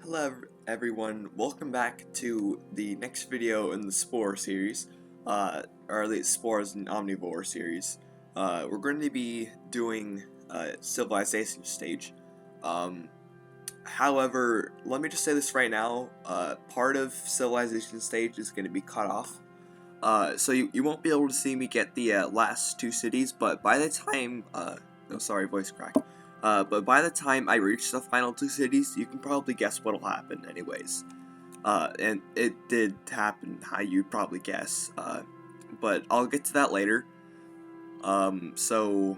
Hello everyone, welcome back to the next video in the Spore series, or at least Spore is an omnivore series. We're going to be doing Civilization stage. However, let me just say this right now, part of Civilization stage is going to be cut off. So you won't be able to see me get the last two cities, but by the time, oh sorry, voice crack. But by the time I reach the final two cities, you can probably guess what'll happen anyways. And it did happen how you'd probably guess. But I'll get to that later. So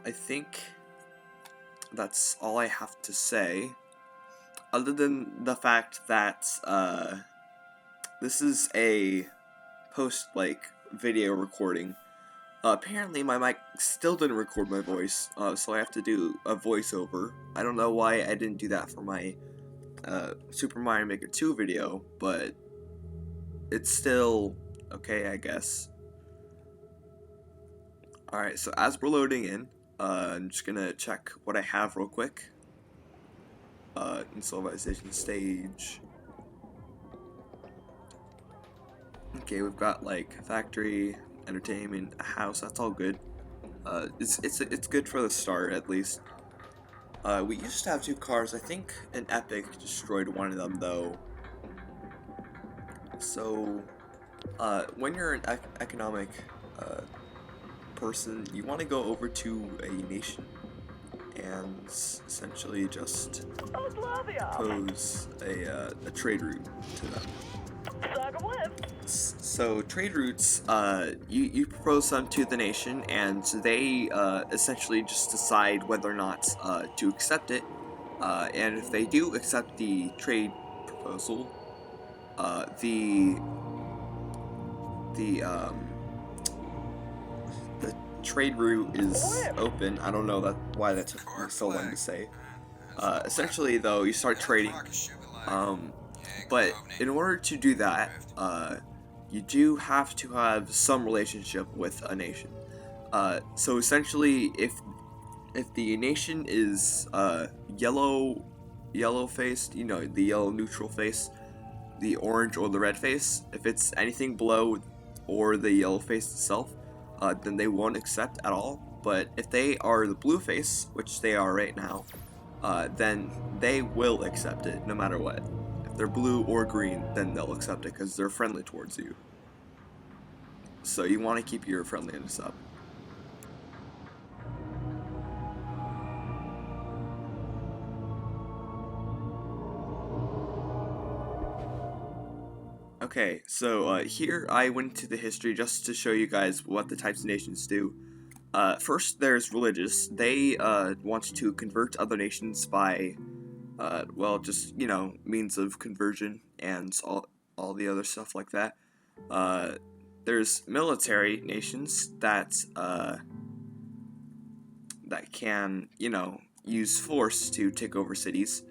I think that's all I have to say. Other than the fact that this is a video recording. Apparently my mic still didn't record my voice, so I have to do a voiceover. I don't know why I didn't do that for my Super Mario Maker 2 video, but it's still okay, I guess. Alright, so as we're loading in, I'm just gonna check what I have real quick. In Civilization stage. Okay, we've got like factory, entertainment, a house. That's all good. It's good for the start at least. We used to have two cars. I think an Epic destroyed one of them though. So, when you're an economic person, you want to go over to a nation and essentially just propose a trade route to them. So trade routes, you propose them to the nation, and they essentially just decide whether or not to accept it. And if they do accept the trade proposal, the trade route is open. I don't know why that took me so long to say. Essentially, though, you start trading. But in order to do that, you do have to have some relationship with a nation. So essentially, if the nation is yellow faced, you know, the yellow neutral face, the orange or the red face, if it's anything below or the yellow face itself, then they won't accept at all. But if they are the blue face, which they are right now, then they will accept it no matter what. If they're blue or green, then they'll accept it because they're friendly towards you. So you want to keep your friendliness up. Okay, so here I went to the history just to show you guys what the types of nations do. First, there's religious. They want to convert other nations by, well, just, you know, means of conversion and all the other stuff like that. There's military nations that can, you know, use force to take over cities.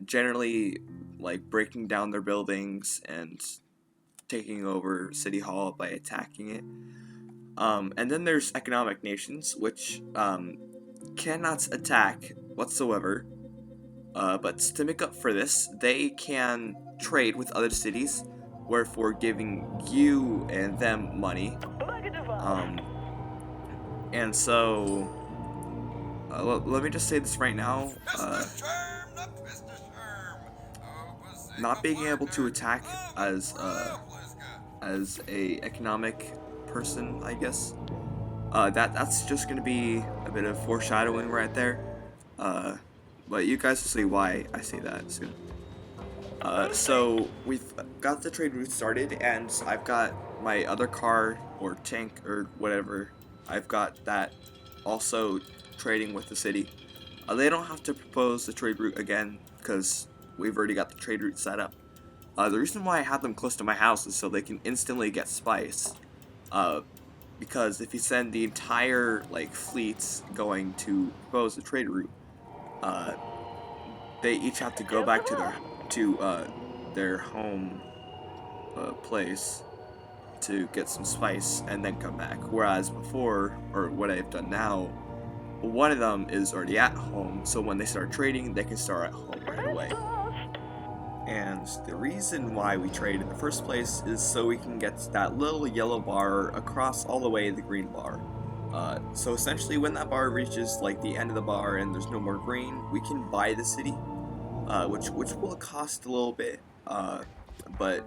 Generally, like breaking down their buildings and taking over City Hall by attacking it. And then there's economic nations, which cannot attack whatsoever. But to make up for this, they can trade with other cities, wherefore giving you and them money. And so, let me just say this right now. Not being able to attack as a economic person, I guess. That's just gonna be a bit of foreshadowing right there. But you guys will see why I say that soon. So we've got the trade route started, and I've got my other car or tank or whatever. I've got that also trading with the city. They don't have to propose the trade route again because we've already got the trade route set up. The reason why I have them close to my house is so they can instantly get spice. Because if you send the entire fleets going to propose the trade route, they each have to go back to their home place to get some spice and then come back. Whereas before, or what I've done now, one of them is already at home, so when they start trading, they can start at home right away. And the reason why we trade in the first place is so we can get that little yellow bar across all the way to the green bar. So essentially when that bar reaches like the end of the bar and there's no more green, we can buy the city, which will cost a little bit, but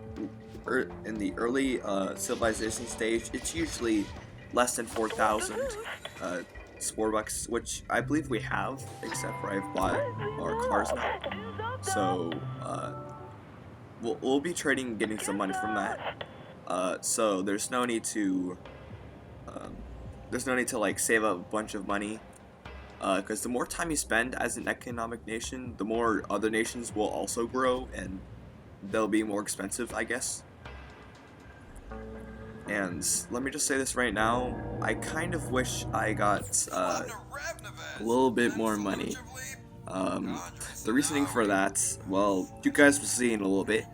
in the early civilization stage, it's usually less than 4,000 Spore bucks, which I believe we have, except for I've bought our cars now. So we'll be trading and getting some money from that. So there's no need to like save up a bunch of money, because the more time you spend as an economic nation, the more other nations will also grow and they'll be more expensive, I guess. And let me just say this right now, I kind of wish I got a little bit more money. The reasoning for that, well, you guys will see in a little bit.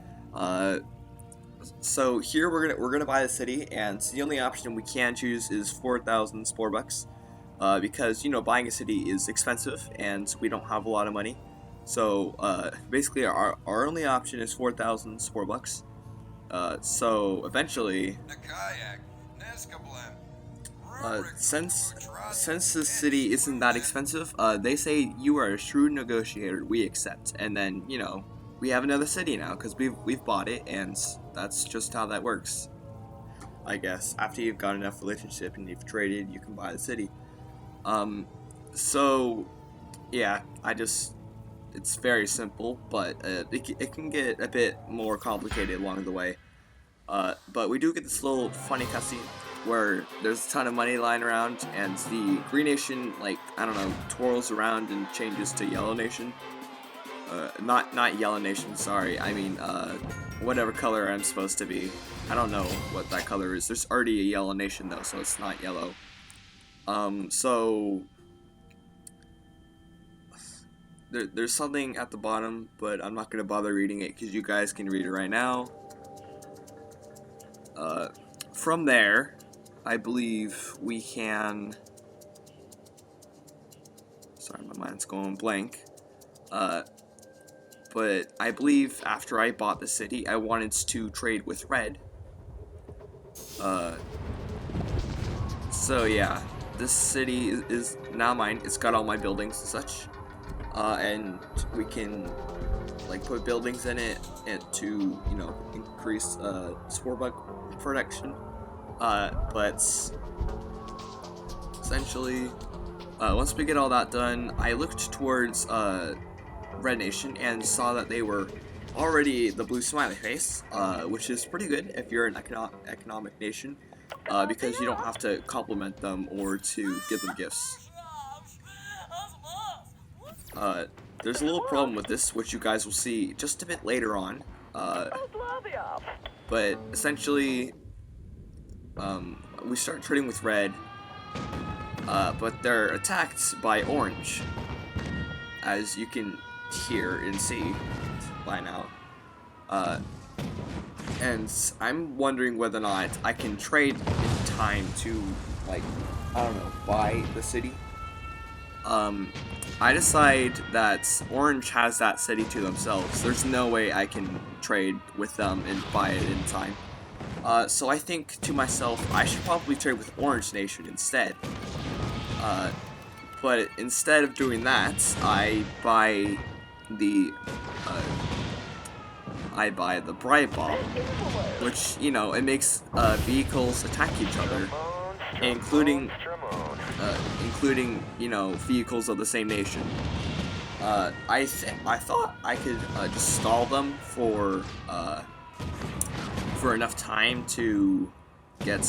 So here we're gonna buy the city, and the only option we can choose is 4,000 Spore bucks, because buying a city is expensive and we don't have a lot of money. So basically our only option is 4,000 Spore bucks. So eventually, since the city isn't that expensive, they say you are a shrewd negotiator. We accept, and then we have another city now because we've bought it, and that's just how that works. I guess after you've got enough relationship and you've traded, you can buy the city. So yeah, it's very simple, but it can get a bit more complicated along the way. But we do get this little funny cutscene where there's a ton of money lying around, and the Green Nation, twirls around and changes to Yellow Nation. Not Yellow Nation, sorry. I mean, whatever color I'm supposed to be. I don't know what that color is. There's already a Yellow Nation though, so it's not yellow. So there's something at the bottom, but I'm not gonna bother reading it because you guys can read it right now. From there, I believe we can. Sorry, my mind's going blank. But I believe after I bought the city, I wanted to trade with red. So yeah, this city is now mine. It's got all my buildings and such. And we can put buildings in it and to increase Spore buck production. But essentially, once we get all that done, I looked towards Red Nation and saw that they were already the blue smiley face, which is pretty good if you're an economic nation, because you don't have to compliment them or to give them gifts. There's a little problem with this, which you guys will see just a bit later on. But essentially, we start trading with red, but they're attacked by orange, as you can hear and see by now. And I'm wondering whether or not I can trade in time to, buy the city. I decide that orange has that city to themselves. There's no way I can trade with them and buy it in time. So I think to myself, I should probably trade with Orange Nation instead. But instead of doing that, I buy the Bright Ball, which, it makes vehicles attack each other, including vehicles of the same nation. I thought I could just stall them for enough time to get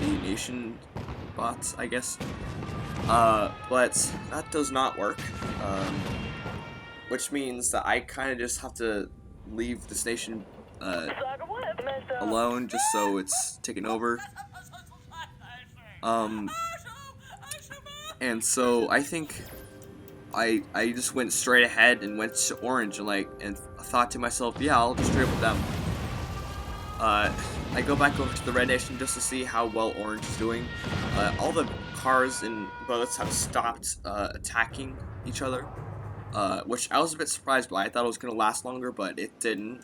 the nation bots, I guess. But that does not work, which means that I kind of just have to leave this nation alone just so it's taken over. And so I think I just went straight ahead and went to Orange and thought to myself, yeah, I'll just trade with them. I go back over to the Red Nation just to see how well Orange is doing. All the cars in boats have stopped attacking each other, which I was a bit surprised by. I thought it was going to last longer, but it didn't.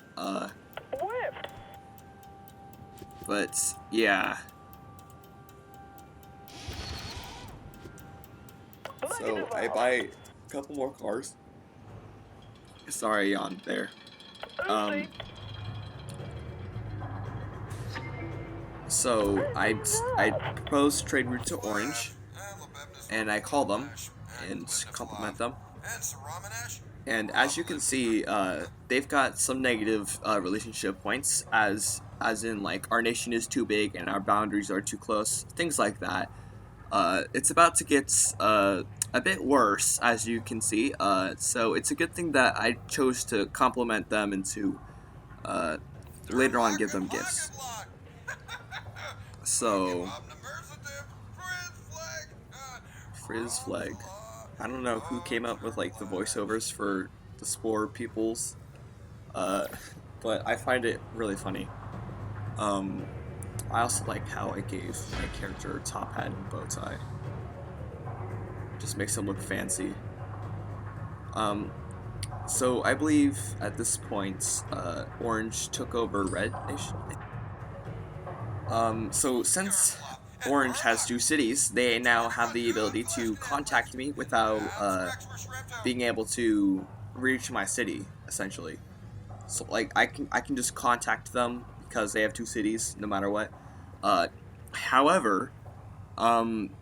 But yeah. So I buy a couple more cars. Sorry, on there. So I propose trade route to Orange, and I call them and compliment them. And as you can see, they've got some negative relationship points, as in like our nation is too big and our boundaries are too close, things like that. It's about to get a bit worse, as you can see. So it's a good thing that I chose to compliment them and to later on give them gifts. So, Frizz Flag. I don't know who came up with like the voiceovers for the Spore peoples, but I find it really funny. I also like how I gave my character a top hat and bow tie. Just makes him look fancy. So I believe at this point, Orange took over Red Nation. So since Orange has 2 cities, they now have the ability to contact me without being able to reach my city, essentially. So like I can just contact them because they have 2 cities, no matter what. However,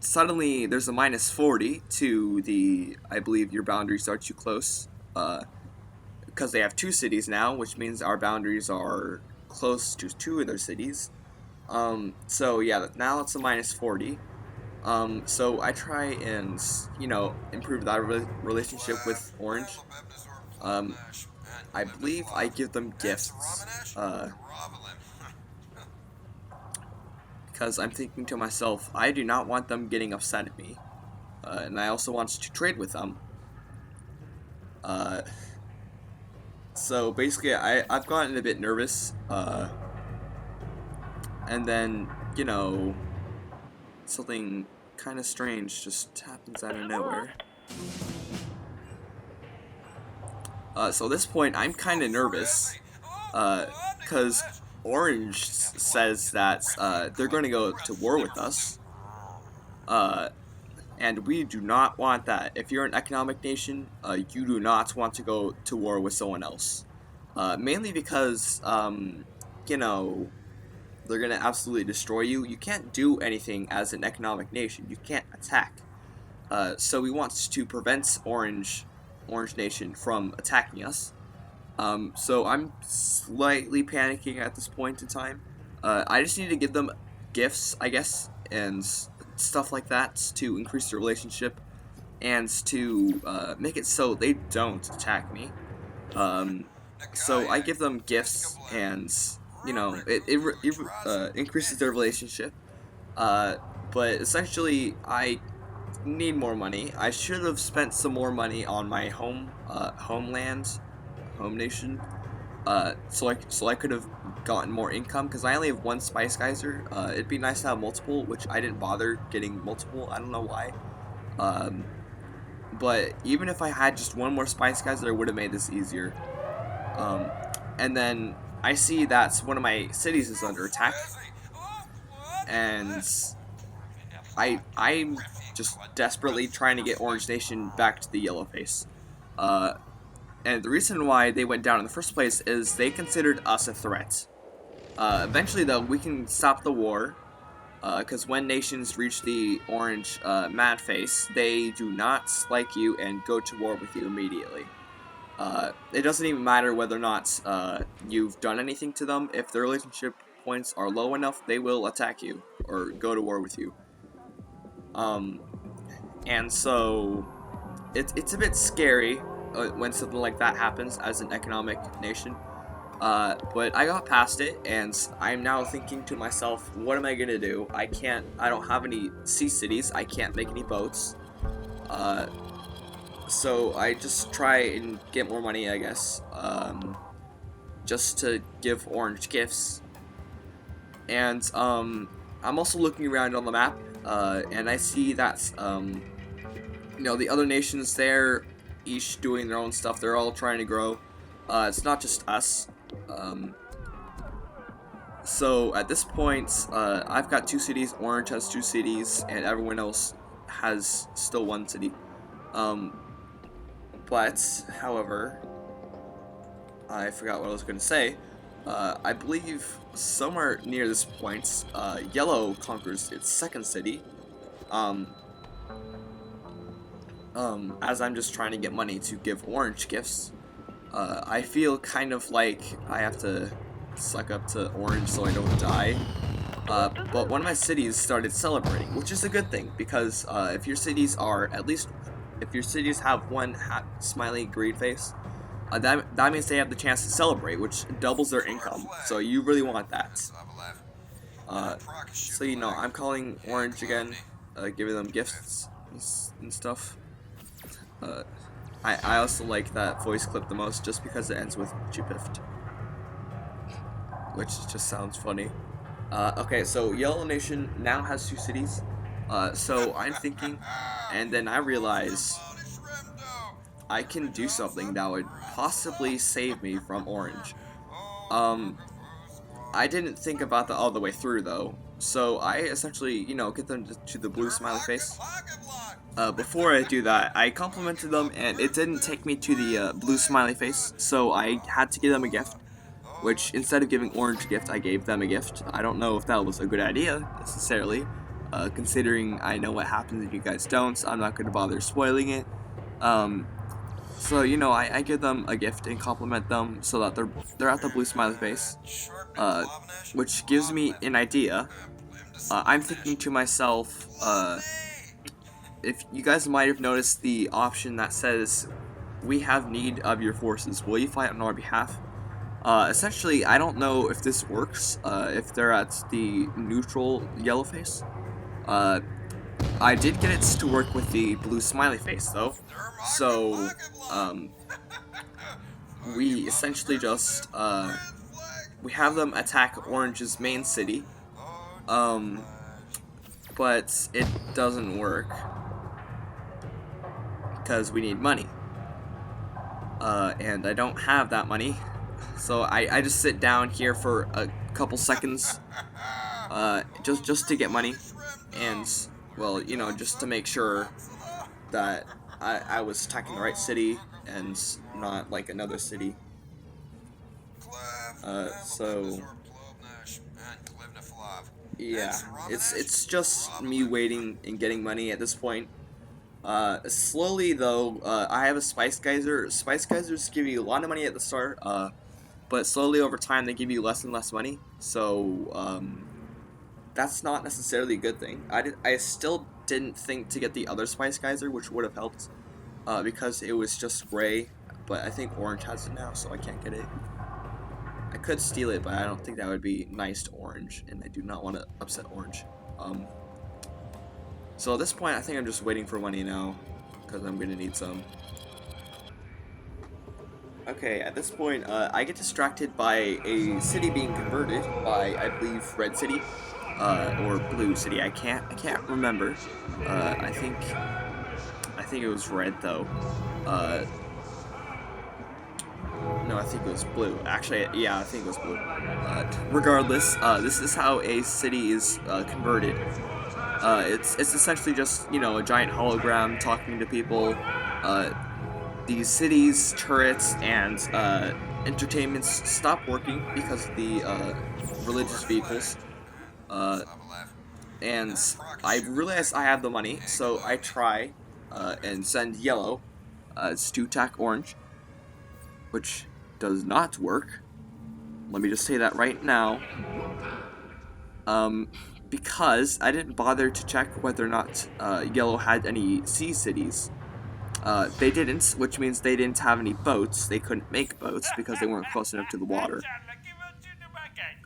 suddenly there's a -40 to the, I believe your boundaries are too close, because they have 2 cities now, which means our boundaries are close to 2 of their cities. So yeah, now it's a -40. So I try and, improve that relationship with Orange. I believe I give them gifts, because I'm thinking to myself, I do not want them getting upset at me, and I also want to trade with them. So basically, I've gotten a bit nervous, and then, something kind of strange just happens out of nowhere. So at this point, I'm kind of nervous, because Orange says that they're going to go to war with us, and we do not want that. If you're an economic nation, you do not want to go to war with someone else, mainly because, they're going to absolutely destroy you. You can't do anything as an economic nation. You can't attack. So we want to prevent Orange Nation from attacking us. So I'm slightly panicking at this point in time. I just need to give them gifts, I guess, and stuff like that to increase the relationship and to make it so they don't attack me. So I give them gifts, and it increases their relationship. But essentially, I need more money. I should have spent some more money on my home nation, so I could have gotten more income, because I only have 1 Spice Geyser. It'd be nice to have multiple, which I didn't bother getting multiple. I don't know why. But even if I had just 1 more Spice Geyser, it would have made this easier. And then I see that one of my cities is under attack, and I'm just desperately trying to get Orange Nation back to the yellow face. And the reason why they went down in the first place is they considered us a threat. Eventually, though, we can stop the war, because when nations reach the orange mad face, they do not like you and go to war with you immediately. It doesn't even matter whether or not you've done anything to them. If their relationship points are low enough, they will attack you or go to war with you. And so it's a bit scary when something like that happens as an economic nation. But I got past it, and I'm now thinking to myself, what am I gonna do? I don't have any sea cities, I can't make any boats. So I just try and get more money, I guess, just to give Orange gifts. And I'm also looking around on the map, and I see that the other nations there, each doing their own stuff. They're all trying to grow. It's not just us. So at this point, I've got 2 cities. Orange has 2 cities, and everyone else has still 1 city. But however, I forgot what I was going to say. I believe somewhere near this point, Yellow conquers its 2nd city. As I'm just trying to get money to give Orange gifts, I feel kind of like I have to suck up to Orange so I don't die. But one of my cities started celebrating, which is a good thing, because if your cities have one smiley green face, that means they have the chance to celebrate, which doubles their income. So you really want that. So I'm calling Orange again, giving them gifts and stuff. I also like that voice clip the most, just because it ends with Chupift, which just sounds funny. Okay, so Yellow Nation now has 2 cities. So I'm thinking, and then I realize I can do something that would possibly save me from Orange. I didn't think about that all the way through though. So I essentially, get them to the blue smiley face. Before I do that, I complimented them, and it didn't take me to the blue smiley face, so I had to give them a gift, which instead of giving Orange a gift, I gave them a gift. I don't know if that was a good idea, necessarily, considering I know what happens if you guys don't. I'm not going to bother spoiling it. So, I give them a gift and compliment them so that they're at the blue smiley face, which gives me an idea. I'm thinking to myself, if you guys might have noticed the option that says, "We have need of your forces. Will you fight on our behalf?" Essentially, I don't know if this works, if they're at the neutral yellow face. I did get it to work with the blue smiley face, though. So, we essentially just, we have them attack Orange's main city. But it doesn't work, because we need money. And I don't have that money. So I just sit down here for a couple seconds, just to get money, and, well, just to make sure that I was attacking the right city, and not, like, another city. So, yeah, it's just me waiting and getting money at this point. Slowly, though, I have a Spice Geyser. Spice Geysers give you a lot of money at the start, but slowly over time they give you less and less money, so, that's not necessarily a good thing. I still didn't think to get the other Spice Geyser, which would have helped, because it was just gray, but I think Orange has it now, so I can't get it. I could steal it, but I don't think that would be nice to Orange, and I do not want to upset Orange. So at this point, I think I'm just waiting for money now, because I'm going to need some. Okay, at this point, I get distracted by a city being converted by, I believe, Red City, or Blue City. I can't remember. I think it was Red, though. No, I think it was Blue. Actually, yeah, I think it was Blue. Regardless, this is how a city is converted. It's essentially just, a giant hologram talking to people. These cities, turrets, and entertainments stop working because of the religious vehicles. And I realize I have the money, so I try and send Yellow to attack Orange, which does not work. Let me just say that right now. Because I didn't bother to check whether or not Yellow had any sea cities. They didn't, which means they didn't have any boats. They couldn't make boats because they weren't close enough to the water.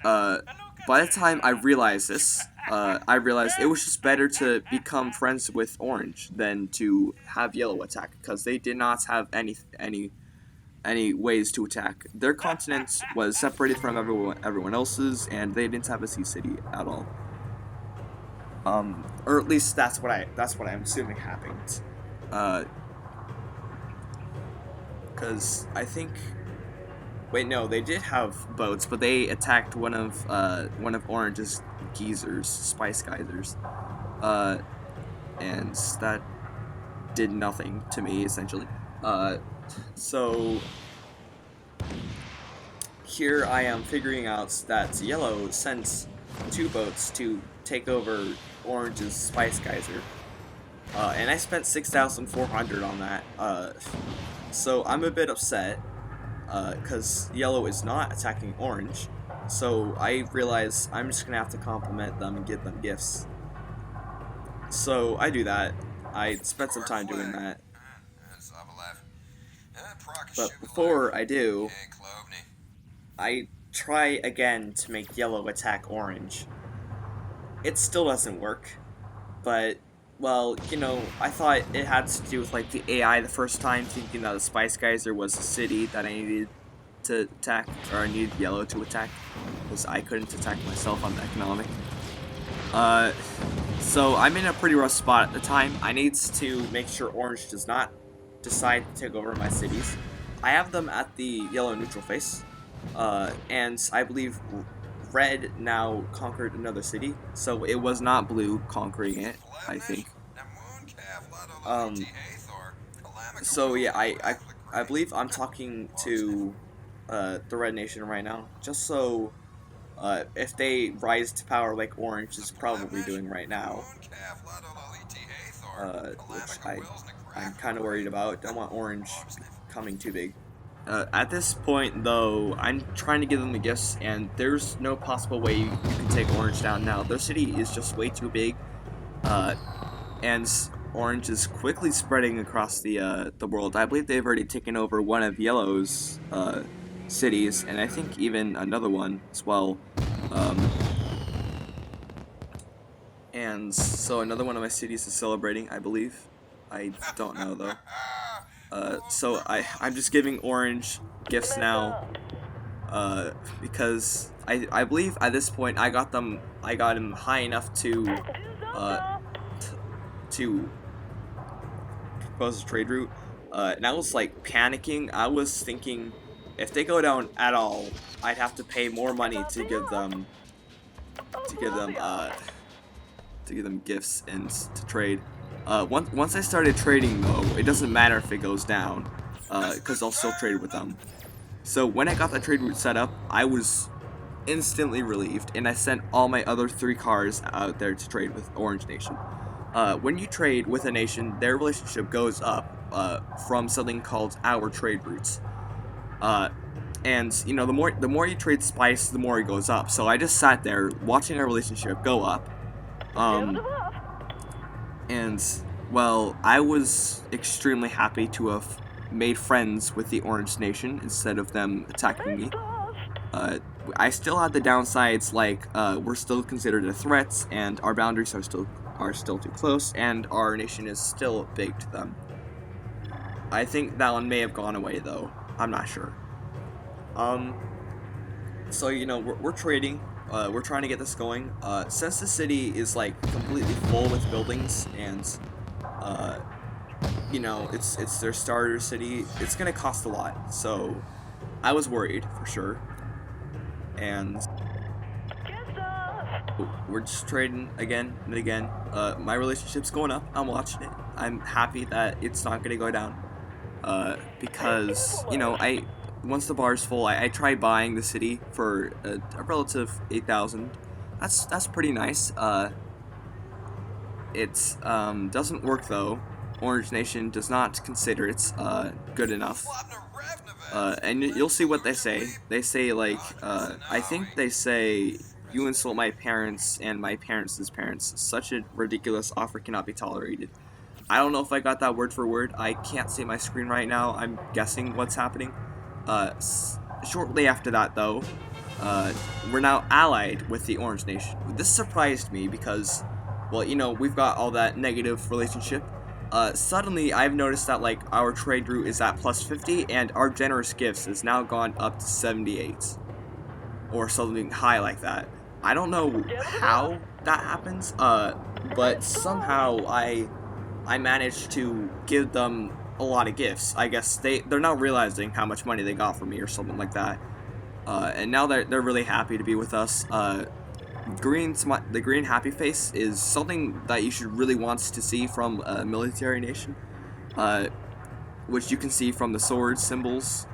By the time I realized this, I realized it was just better to become friends with Orange than to have Yellow attack, because they did not have any ways to attack. Their continent was separated from everyone else's, and they didn't have a sea city at all. Or at least that's what I'm assuming happened. Because I think, wait, no, they did have boats, but they attacked one of Orange's geysers, spice geysers, uh, and that did nothing to me essentially. So here I am figuring out that Yellow sent 2 boats to take over Orange's spice geyser, and I spent 6,400 on that. So I'm a bit upset, because Yellow is not attacking Orange. So I realize I'm just gonna have to compliment them and give them gifts. So I do that. I spent some time doing that. But before I do, I try again to make Yellow attack Orange. It still doesn't work, but, well, I thought it had to do with, like, the AI the first time, thinking that the Spice Geyser was a city that I needed to attack, or I needed Yellow to attack, because I couldn't attack myself on the economic. So I'm in a pretty rough spot at the time. I need to make sure Orange does not decide to take over my cities. I have them at the yellow neutral face, and I believe Red now conquered another city, so it was not Blue conquering it, I think. So yeah, I believe I'm talking to the Red Nation right now, just so if they rise to power like Orange is probably doing right now, which I'm kind of worried about. Don't want Orange becoming too big. At this point, though, I'm trying to give them the gifts, and there's no possible way you can take Orange down now. Their city is just way too big, and Orange is quickly spreading across the world. I believe they've already taken over one of Yellow's cities, and I think even another one as well. And so another one of my cities is celebrating, I believe. I don't know though. So I'm just giving Orange gifts now, because I believe at this point I got him high enough to propose a trade route, and I was like panicking. I was thinking if they go down at all, I'd have to pay more money to give them gifts and to trade. Once I started trading though, it doesn't matter if it goes down, because I'll still trade with them. So when I got the trade route set up, I was instantly relieved, and I sent all my other 3 cars out there to trade with Orange Nation. When you trade with a nation, their relationship goes up from something called our trade routes. And the more you trade spice, the more it goes up. So I just sat there watching our relationship go up. And, well, I was extremely happy to have made friends with the Orange Nation instead of them attacking me. I still had the downsides, like, we're still considered a threat, and our boundaries are still too close, and our nation is still big to them. I think that one may have gone away, though. I'm not sure. So, we're trading. We're trying to get this going. Since the city is like completely full with buildings, and it's their starter city, it's gonna cost a lot. So I was worried for sure, and we're just trading again and again. My relationship's going up. I'm watching it. I'm happy that it's not gonna go down, because once the bar's full, I tried buying the city for a relative 8,000. That's pretty nice. It doesn't work though. Orange Nation does not consider it's good enough. And you'll see what they say. They say like, I think they say, "You insult my parents and my parents' parents. Such a ridiculous offer cannot be tolerated." I don't know if I got that word for word. I can't see my screen right now. I'm guessing what's happening. Shortly after that, though, we're now allied with the Orange Nation. This surprised me because, well, we've got all that negative relationship. Suddenly, I've noticed that, like, our trade route is at plus 50, and our generous gifts has now gone up to 78. Or something high like that. I don't know how that happens. but somehow I managed to give them a lot of gifts. I guess they're now realizing how much money they got from me or something like that. And now they're really happy to be with us. The green happy face is something that you should really want to see from a military nation, which you can see from the sword symbols.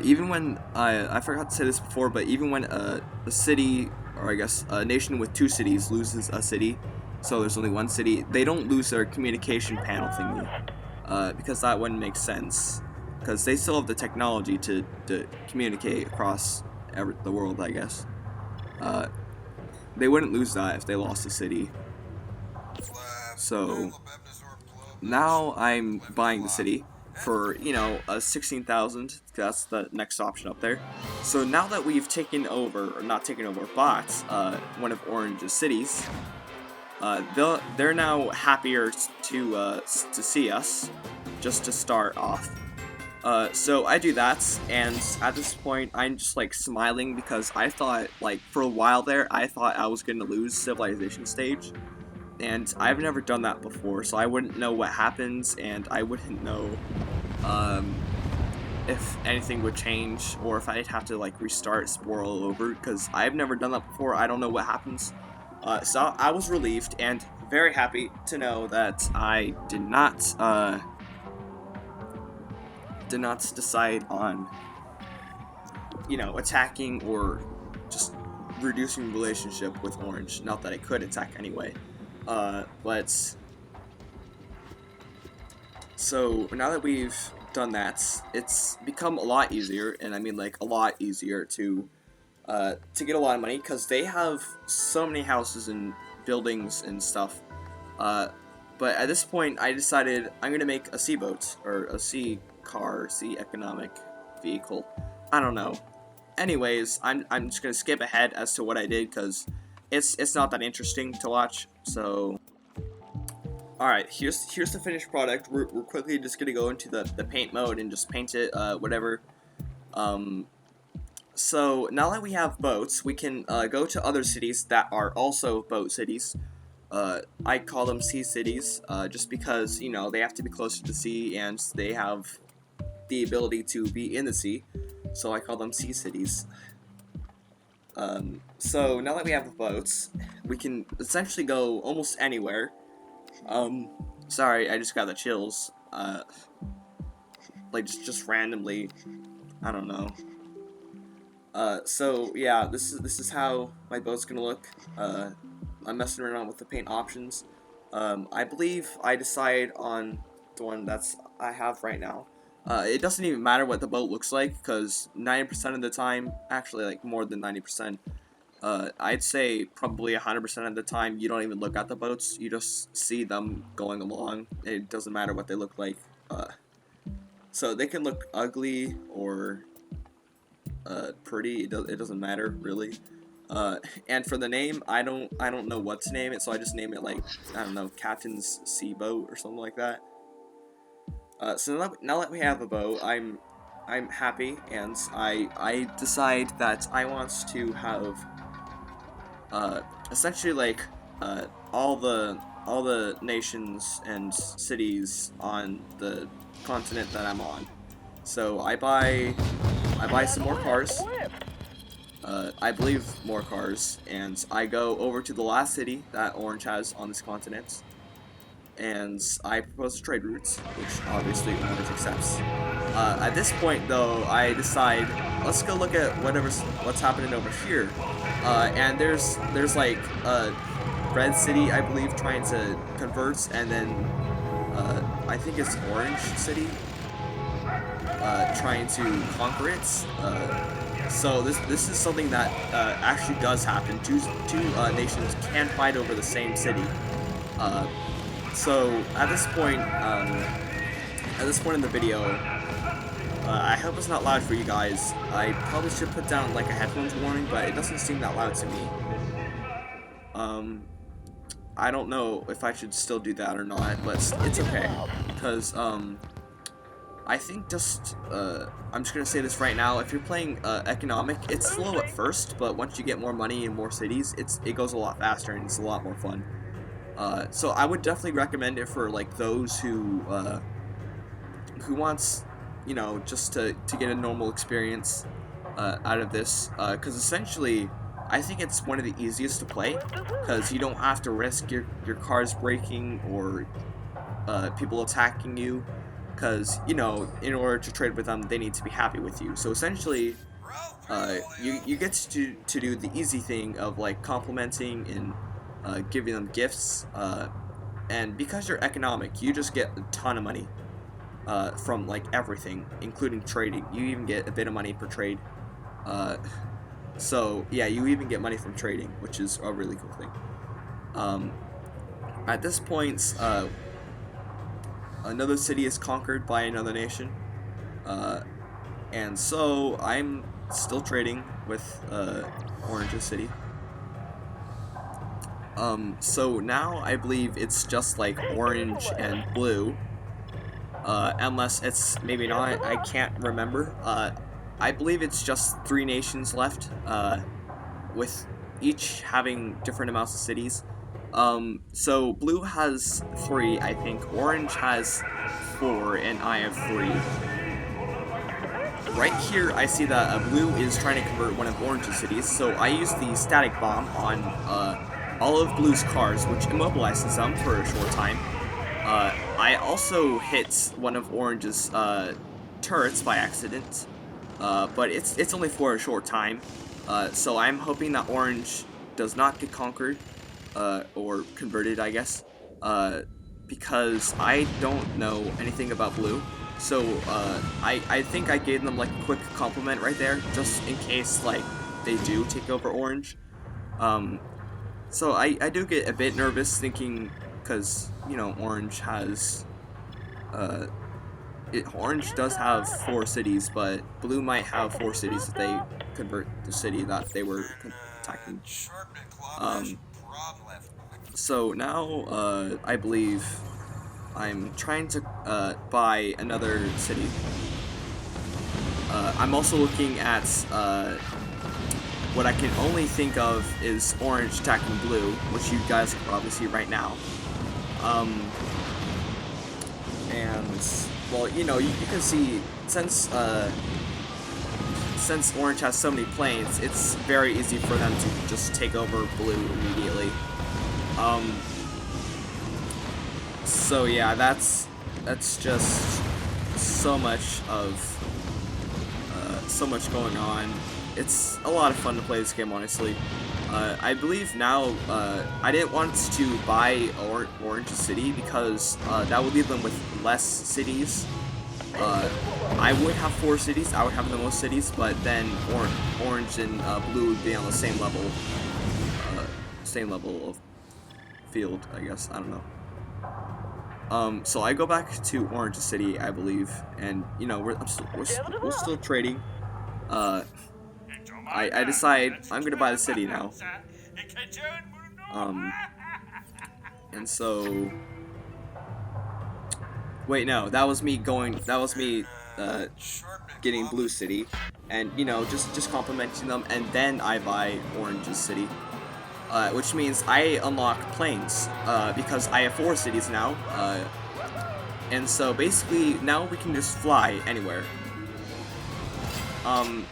Even when I forgot to say this before, but even when a city, or I guess a nation with two cities loses a city, so there's only one city, they don't lose their communication panel thingy, because that wouldn't make sense, because they still have the technology to communicate across the world, I guess. They wouldn't lose that if they lost a city. So now I'm buying the city for, you know, 16,000. That's the next option up there. So now that we've taken over, or not taken over, bought one of Orange's cities, they're now happier to see us, just to start off. So I do that, and at this point I'm just like smiling because I thought, like, for a while there, I thought I was going to lose civilization stage. And I've never done that before, so I wouldn't know what happens, and I wouldn't know if anything would change, or if I'd have to like restart Spore all over, because I've never done that before. I don't know what happens. So I was relieved and very happy to know that I did not decide on, you know, attacking or just reducing relationship with Orange. Not that I could attack anyway. But so now that we've done that, it's become a lot easier, and I mean like a lot easier to get a lot of money, because they have so many houses and buildings and stuff. But at this point, I decided I'm gonna make a sea boat, or a sea car, sea economic vehicle. I don't know. Anyways, I'm just gonna skip ahead as to what I did, because it's not that interesting to watch. So, alright, here's the finished product. We're quickly just gonna go into the paint mode and just paint it, whatever. So now that we have boats, we can go to other cities that are also boat cities. I call them sea cities, just because, you know, they have to be closer to the sea and they have the ability to be in the sea. So I call them sea cities. So now that we have the boats, we can essentially go almost anywhere. Sorry, I just got the chills. Like just randomly, I don't know. So yeah, this is how my boat's gonna look. I'm messing around with the paint options. I believe I decide on the one I have right now. It doesn't even matter what the boat looks like, because 90% of the time, actually like more than 90%, I'd say probably 100% of the time, you don't even look at the boats, you just see them going along. It doesn't matter what they look like. So they can look ugly or pretty, it doesn't matter really. And for the name, I don't know what to name it, so I just name it like, I don't know, Captain's Sea Boat or something like that. So now that we have a boat, I'm happy, and I decide that I want to have essentially like all the nations and cities on the continent that I'm on. So I buy some more cars. I believe more cars, and I go over to the last city that Orange has on this continent, and I propose a trade route, which obviously Orange accepts. At this point, though, I decide, let's go look at what's happening over here. And there's like a red city, I believe, trying to convert, and then I think it's Orange City trying to conquer it. So this is something that actually does happen. Two nations can fight over the same city. So at this point in the video, I hope it's not loud for you guys. I probably should put down like a headphones warning, but it doesn't seem that loud to me. I don't know if I should still do that or not, but it's okay, because I think just, I'm just gonna say this right now, if you're playing economic, it's slow at first, but once you get more money and more cities, it goes a lot faster and it's a lot more fun. So I would definitely recommend it for like those who wants, you know, just to get a normal experience out of this, because essentially I think it's one of the easiest to play, because you don't have to risk your cars breaking or people attacking you, because, you know, in order to trade with them, they need to be happy with you. So essentially, you get to do the easy thing of like complimenting and giving them gifts, and because you're economic, you just get a ton of money from like everything, including trading. You even get a bit of money per trade. Uh, so yeah, you even get money from trading, which is a really cool thing. Um, at this point, another city is conquered by another nation, uh, and so I'm still trading with Orange's city. So now I believe it's just like orange and blue, unless it's maybe not. I can't remember. I believe it's just 3 nations left, with each having different amounts of cities. So blue has 3, I think. Orange has 4, and I have 3. Right here, I see that blue is trying to convert one of Orange's cities, so I use the static bomb on all of Blue's cars, which immobilizes them for a short time. I also hit one of Orange's turrets by accident, but it's only for a short time. So I'm hoping that Orange does not get conquered, or converted, I guess, because I don't know anything about Blue. So I think I gave them like a quick compliment right there, just in case like they do take over Orange. So I do get a bit nervous thinking, because, you know, Orange has, Orange does have 4 cities, but Blue might have 4 cities if they convert the city that they were attacking. So now, I believe I'm trying to buy another city. I'm also looking at what I can only think of is Orange attacking Blue, which you guys can probably see right now. And, well, you know, you can see, since Orange has so many planes, it's very easy for them to just take over Blue immediately. So yeah, that's just so much going on. It's a lot of fun to play this game, honestly. I believe now, I didn't want to buy Orange City because that would leave them with less cities. I would have 4 cities, I would have the most cities, but then Orange and Blue would be on the same level of field, I guess, I don't know. So I go back to Orange City, I believe, and, you know, we're still trading. I decide I'm gonna buy the city now. And so, wait, no, that was me getting Blue City, and, you know, just complimenting them, and then I buy Orange's city. Which means I unlock planes, because I have 4 cities now, and so basically now we can just fly anywhere.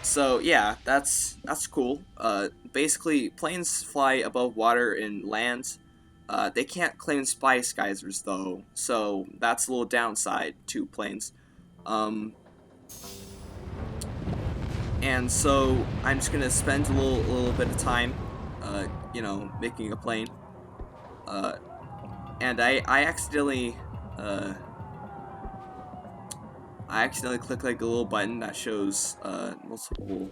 So yeah, that's cool. Basically, planes fly above water and land. They can't claim spice geysers though, so that's a little downside to planes. And so I'm just gonna spend a little bit of time, you know, making a plane. And I accidentally clicked like a little button that shows multiple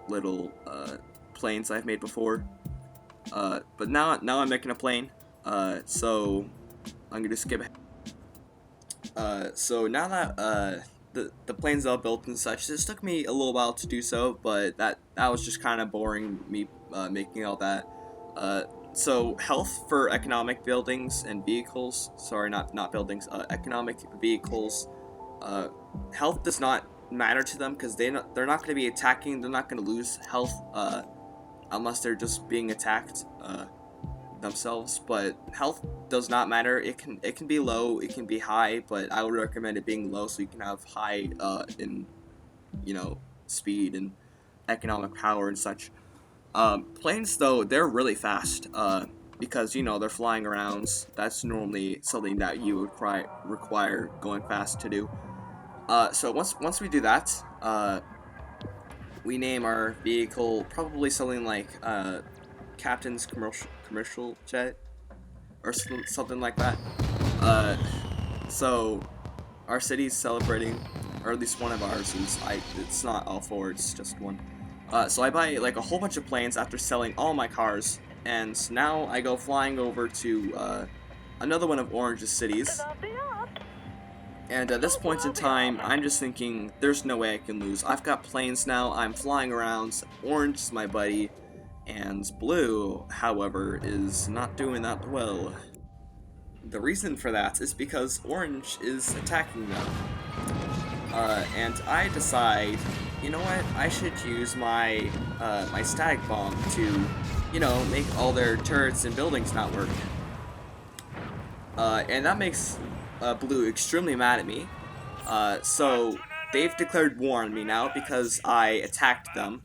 little planes I've made before. But now I'm making a plane. So I'm gonna skip ahead. So now that the plane's all built and such, this took me a little while to do so, but that was just kind of boring, me making all that. So health for economic buildings and vehicles. Sorry, not buildings. Economic vehicles. Uh, Health does not matter to them because they're not going to be attacking. They're not going to lose health unless they're just being attacked themselves. But health does not matter. It can be low. It can be high. But I would recommend it being low so you can have high in speed and economic power and such. Planes, though, they're really fast because, they're flying around. That's normally something that you would require going fast to do. So once we do that, we name our vehicle probably something like Captain's Commercial Jet or something like that. Uh, so our city's celebrating, or at least one of ours is. It's not all four. It's just one. So I buy like a whole bunch of planes after selling all my cars, and now I go flying over to another one of Orange's cities. And at this point in time, I'm just thinking, there's no way I can lose. I've got planes now, I'm flying around, Orange is my buddy, and Blue, however, is not doing that well. The reason for that is because Orange is attacking them. And I decide, you know what, I should use my my static bomb to, make all their turrets and buildings not work. And that makes Blue extremely mad at me. So they've declared war on me now because I attacked them.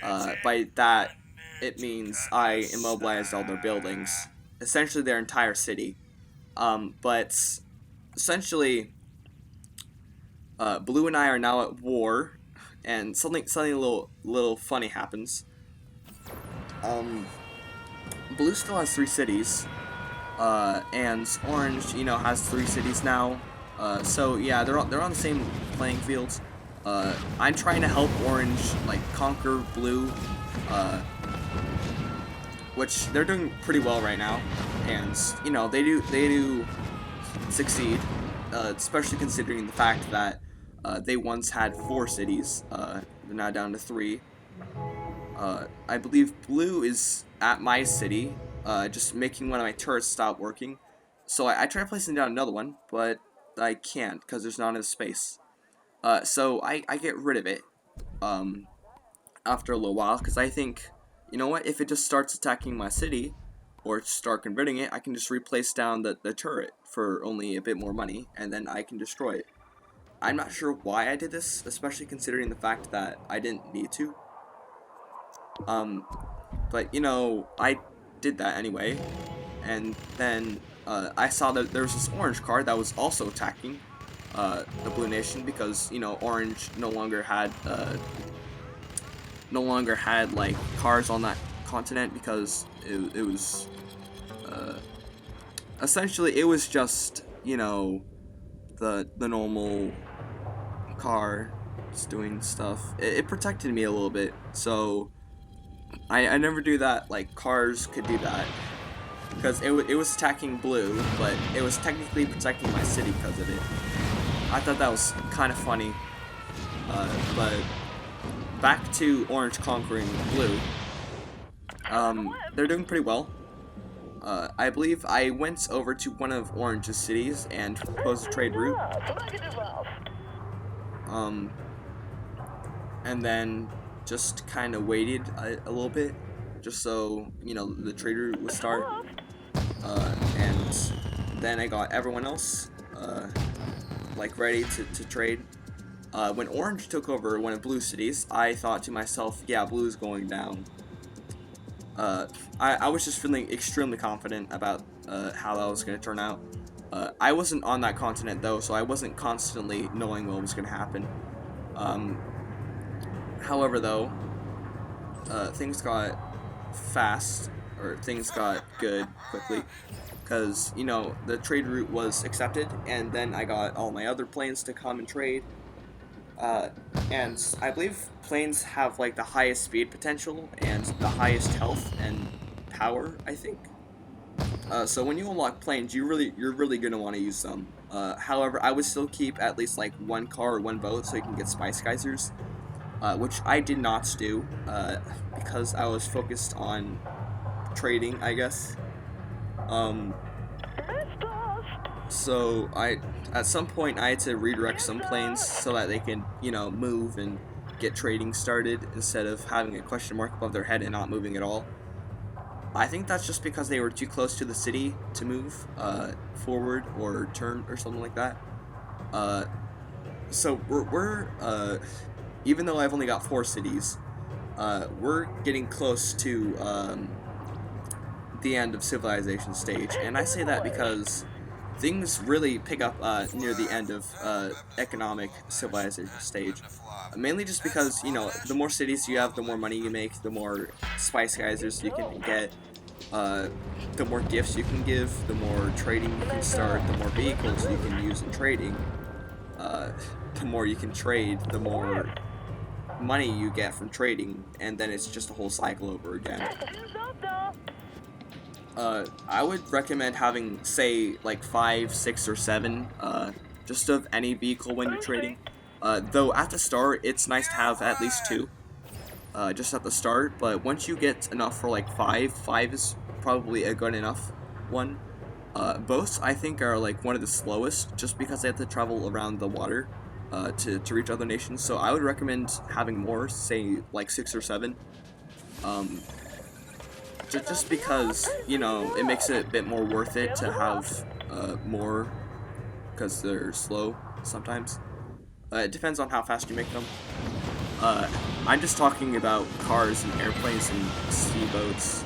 By that, it means I immobilized all their buildings, essentially their entire city. But essentially, Blue and I are now at war, and something a little funny happens. Blue still has 3 cities, and Orange, has 3 cities now. So yeah, they're on the same playing field. I'm trying to help Orange conquer Blue, which they're doing pretty well right now, and they do succeed, especially considering the fact that they once had 4 cities. They're now down to 3. I believe Blue is at my city, just making one of my turrets stop working. So I tried placing down another one, but I can't because there's not enough space. So I get rid of it after a little while because I think, you know what, if it just starts attacking my city or start converting it, I can just replace down the turret for only a bit more money, and then I can destroy it. I'm not sure why I did this, especially considering the fact that I didn't need to. But I did that anyway, and then I saw that there was this orange card that was also attacking the Blue Nation because Orange no longer had cars on that continent because it was essentially it was just the normal car just doing stuff. It protected me a little bit, so I never do that. Like, cars could do that because it was attacking Blue, but it was technically protecting my city because of it. I thought that was kind of funny. But back to Orange conquering Blue. They're doing pretty well. I believe I went over to one of Orange's cities and proposed a trade route. And then just kind of waited a little bit, just so the trade route would start. And then I got everyone else ready to trade. When Orange took over one of Blue's cities, I thought to myself, yeah, Blue's going down. I was just feeling extremely confident about how that was going to turn out. I wasn't on that continent though, so I wasn't constantly knowing what was going to happen. However though, things got things got good quickly, because the trade route was accepted, and then I got all my other planes to come and trade. And I believe planes have the highest speed potential and the highest health and power, I think. So when you unlock planes, you're really gonna want to use them. However, I would still keep at least one car or one boat so you can get spice geysers, which I did not do because I was focused on trading, I guess. Um, so at some point I had to redirect some planes so that they can, move and get trading started instead of having a question mark above their head and not moving at all. I think that's just because they were too close to the city to move forward or turn or something like that. Uh, so we're even though I've only got 4 cities, we're getting close to the end of civilization stage, and I say that because things really pick up near the end of economic civilization stage. Mainly just because, the more cities you have, the more money you make, the more spice geysers you can get, uh, the more gifts you can give, the more trading you can start, the more vehicles you can use in trading. The more you can trade, the more money you get from trading, and then it's just a whole cycle over again. I would recommend having, say, like 5, 6, or 7, just of any vehicle when you're trading. Though at the start, it's nice to have at least 2, just at the start, but once you get enough for like 5 is probably a good enough one. Boats, I think, are like one of the slowest, just because they have to travel around the water, to reach other nations, so I would recommend having more, say, like 6 or 7. Just because, it makes it a bit more worth it to have more, because they're slow sometimes. It depends on how fast you make them. I'm just talking about cars and airplanes and sea boats.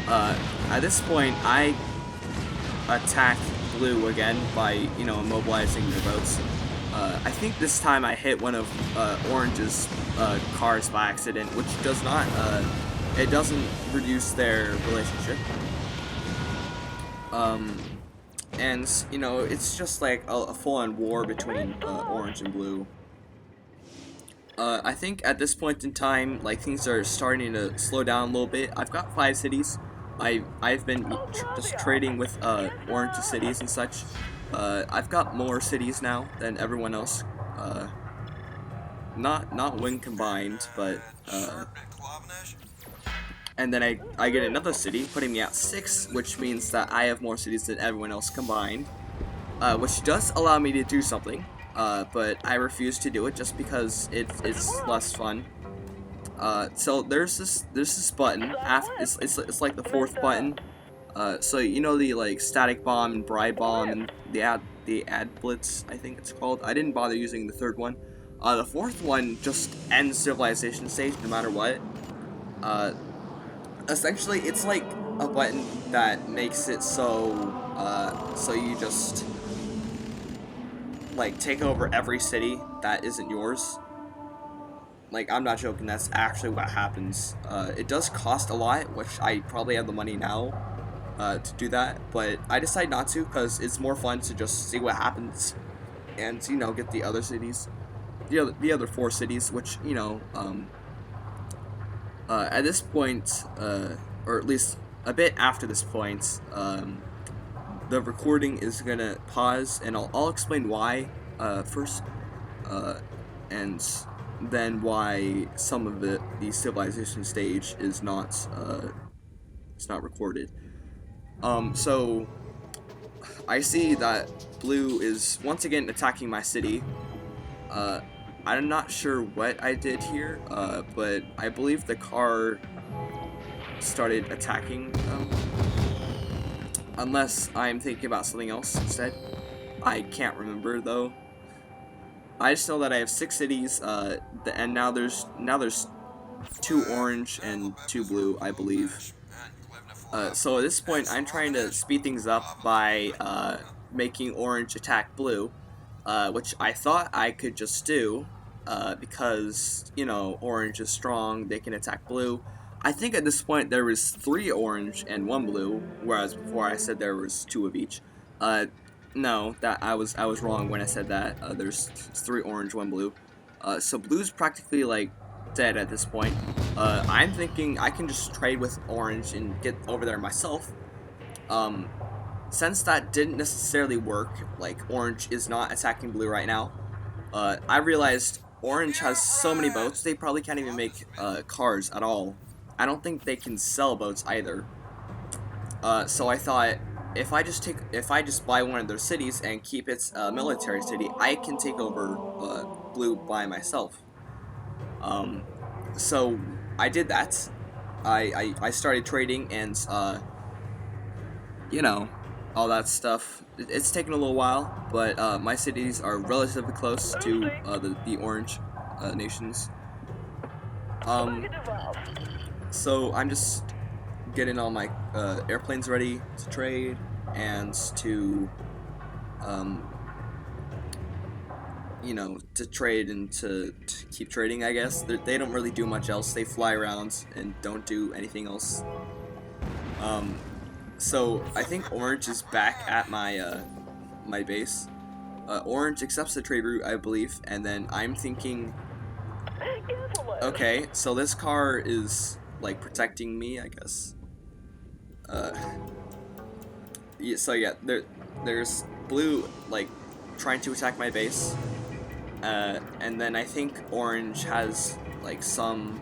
At this point, I attack blue again by, immobilizing their boats. I think this time I hit one of Orange's cars by accident, which does not, it doesn't reduce their relationship. And, it's just like a full-on war between Orange and Blue. I think at this point in time, like, things are starting to slow down a little bit. I've got 5 cities. I've been just trading with Orange cities and such. I've got more cities now than everyone else. Not when combined, but and then I get another city, putting me at 6, which means that I have more cities than everyone else combined, which does allow me to do something, but I refuse to do it just because it's less fun. So there's this button. It's like the 4th button. So the like static bomb and bride bomb and the ad blitz, I think it's called. I didn't bother using the 3rd one. The 4th one just ends civilization stage no matter what. Essentially, it's like a button that makes it so you just like take over every city that isn't yours. Like, I'm not joking, that's actually what happens. It does cost a lot, which I probably have the money now to do that, but I decide not to because it's more fun to just see what happens and, get the other cities, the other 4 cities, which, at this point, or at least a bit after this point, the recording is gonna pause, and I'll explain why first, and then why some of the civilization stage is not it's not recorded. So I see that Blue is once again attacking my city. I'm not sure what I did here, but I believe the car started attacking them. Unless I'm thinking about something else instead. I can't remember though. I just know that I have 6 cities, and now there's 2 orange and 2 blue, I believe. So at this point, I'm trying to speed things up by making orange attack blue, which I thought I could just do, because, orange is strong, they can attack blue. I think at this point there was 3 orange and 1 blue, whereas before I said there was 2 of each. No, that I was wrong when I said that. There's 3 orange, 1 blue. So blue's practically like dead at this point. I'm thinking I can just trade with orange and get over there myself. Since that didn't necessarily work, like orange is not attacking blue right now, I realized orange has so many boats they probably can't even make cars at all. I don't think they can sell boats either. So I thought if I just buy one of their cities and keep its military city, I can take over Blue by myself. Um, so I did that. I started trading and you know, all that stuff. It's taken a little while, but my cities are relatively close to the orange nations. Um, so I'm just getting all my airplanes ready to trade and to um, to trade and to keep trading, I guess. They don't really do much else. They fly around and don't do anything else. So I think Orange is back at my base. Orange accepts the trade route, I believe, and then I'm thinking, okay, so this car is like protecting me, I guess. Yeah, so yeah, there's Blue like trying to attack my base, and then I think Orange has like some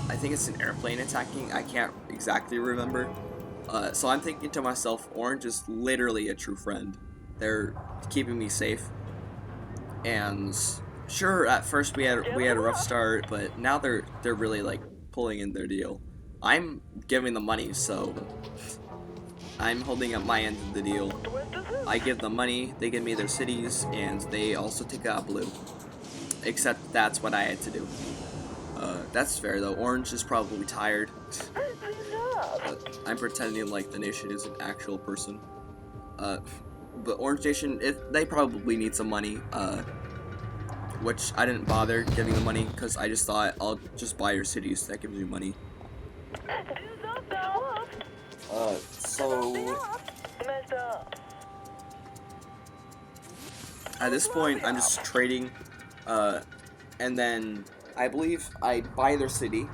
I think it's an airplane attacking. I can't exactly remember. So I'm thinking to myself, Orange is literally a true friend. They're keeping me safe. And sure, at first we had a rough start, but now they're really like pulling in their deal. I'm giving them money, so I'm holding up my end of the deal. I give them money, they give me their cities, and they also take out Blue. Except that's what I had to do. That's fair though. Orange is probably tired. I'm pretending like the nation is an actual person. But Orange Nation, they probably need some money. Which I didn't bother giving them money because I just thought I'll just buy your cities. That gives you money. So at this point, I'm just trading, and then I believe I buy their city,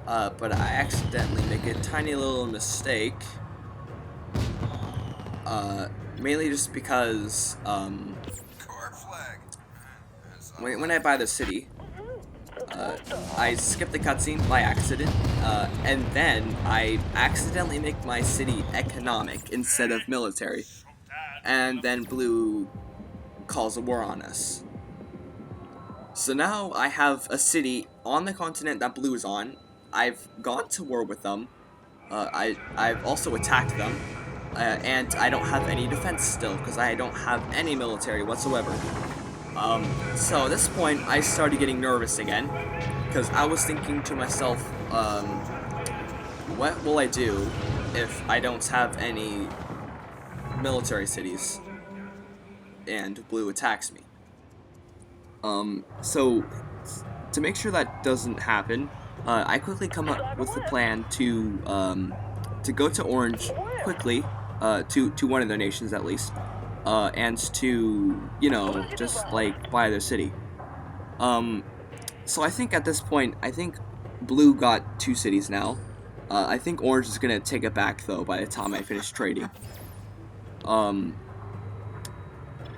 but I accidentally make a tiny little mistake, mainly just because, when I buy the city, I skip the cutscene by accident, and then I accidentally make my city economic instead of military, and then Blue calls a war on us. So now I have a city on the continent that Blue is on. I've gone to war with them. I've also attacked them, and I don't have any defense still because I don't have any military whatsoever. So at this point, I started getting nervous again, because I was thinking to myself, what will I do if I don't have any military cities and Blue attacks me? So to make sure that doesn't happen, I quickly come up with the plan to go to Orange quickly, to one of their nations at least, and to, just like buy their city. So I think at this point, I think Blue got 2 cities now. I think Orange is gonna take it back though by the time I finish trading.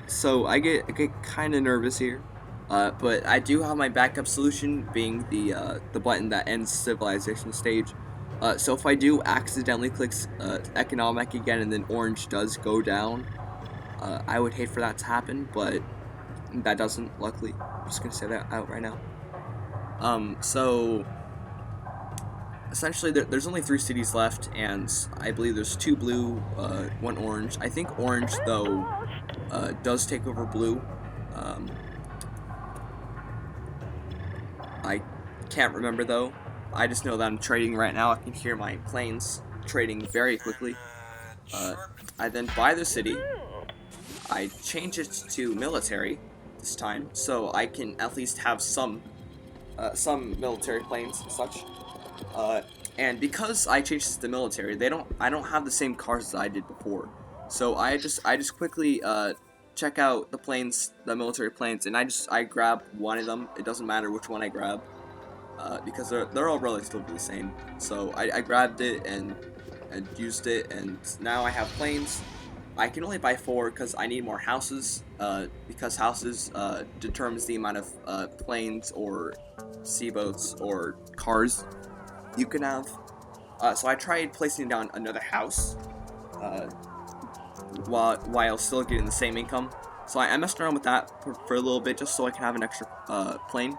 So I get kind of nervous here, but I do have my backup solution, being the button that ends civilization stage. So if I do accidentally click economic again and then Orange does go down, I would hate for that to happen, but that doesn't, luckily. I'm just gonna say that out right now. So essentially there's only 3 cities left, and I believe there's 2 Blue, 1 Orange. I think Orange though does take over Blue. I can't remember though. I just know that I'm trading right now. I can hear my planes trading very quickly. I then buy the city. I change it to military this time, so I can at least have some military planes and such. And because I changed it to military, I don't have the same cars as I did before. So I just quickly check out the planes, the military planes, and I grab one of them. It doesn't matter which one I grab, because they're all relatively the same. So I grabbed it and used it, and now I have planes. I can only buy 4 because I need more houses, because houses determines the amount of planes or sea boats or cars you can have. So I tried placing down another house while still getting the same income. So I messed around with that for a little bit just so I can have an extra plane.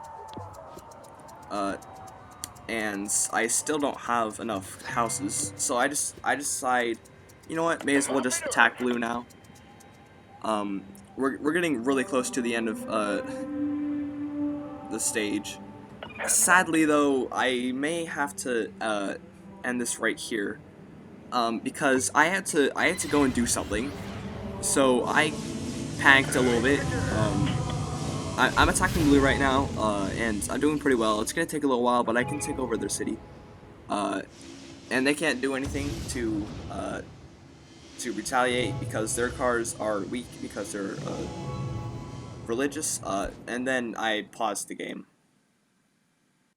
And I still don't have enough houses, so I decide, you know what, may as well just attack blue now. We're getting really close to the end of the stage. Sadly though, I may have to end this right here, because I had to go and do something, so I panicked a little bit. I'm attacking blue right now, and I'm doing pretty well. It's gonna take a little while, but I can take over their city. And they can't do anything to retaliate because their cars are weak because they're religious. And then I paused the game.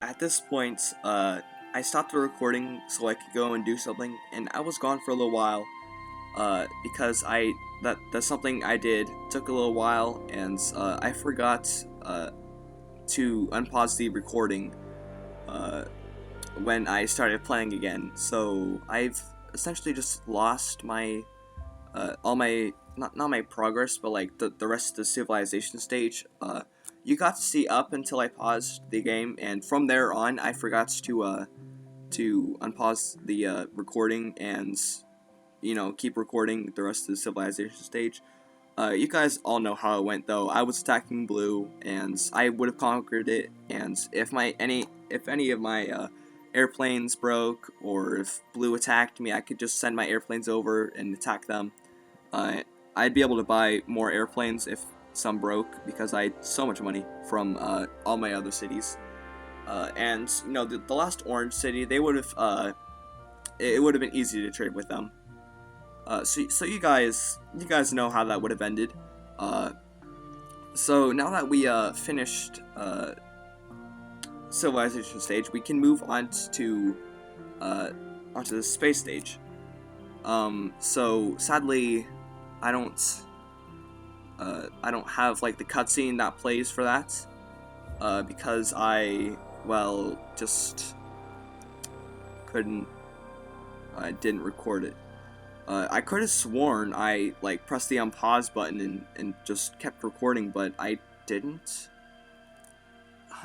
At this point, I stopped the recording so I could go and do something, and I was gone for a little while. Because that's something I did. Took a little while, and I forgot to unpause the recording when I started playing again. So I've essentially just lost my all my not my progress, but like the rest of the civilization stage. You got to see up until I paused the game, and from there on, I forgot to unpause the recording and, you know, keep recording the rest of the civilization stage. You guys all know how it went though. I was attacking blue, and I would have conquered it. And if any of my airplanes broke, or if blue attacked me, I could just send my airplanes over and attack them. I'd be able to buy more airplanes if some broke because I had so much money from all my other cities. And you know, the last orange city, they would have it would have been easy to trade with them. So you guys know how that would have ended. So now that we finished civilization stage, we can move on to onto the space stage. So sadly, I don't have like the cutscene that plays for that, because I just didn't record it. I could have sworn I like pressed the unpause button and just kept recording, but I didn't.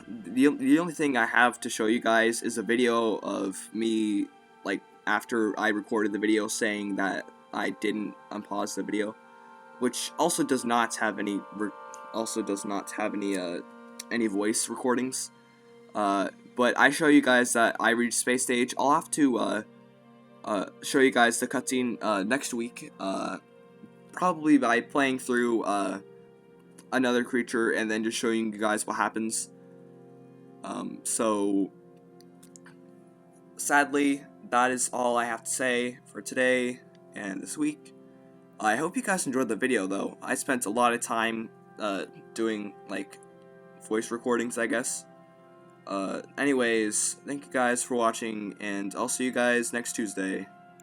The only thing I have to show you guys is a video of me, like, after I recorded the video saying that I didn't unpause the video, which also does not have any any voice recordings. But I show you guys that I reached space stage. I'll have to show you guys the cutscene next week, probably by playing through another creature and then just showing you guys what happens. So sadly, that is all I have to say for today and this week. I hope you guys enjoyed the video though. I spent a lot of time doing like voice recordings, I guess. Anyways, thank you guys for watching, and I'll see you guys next Tuesday.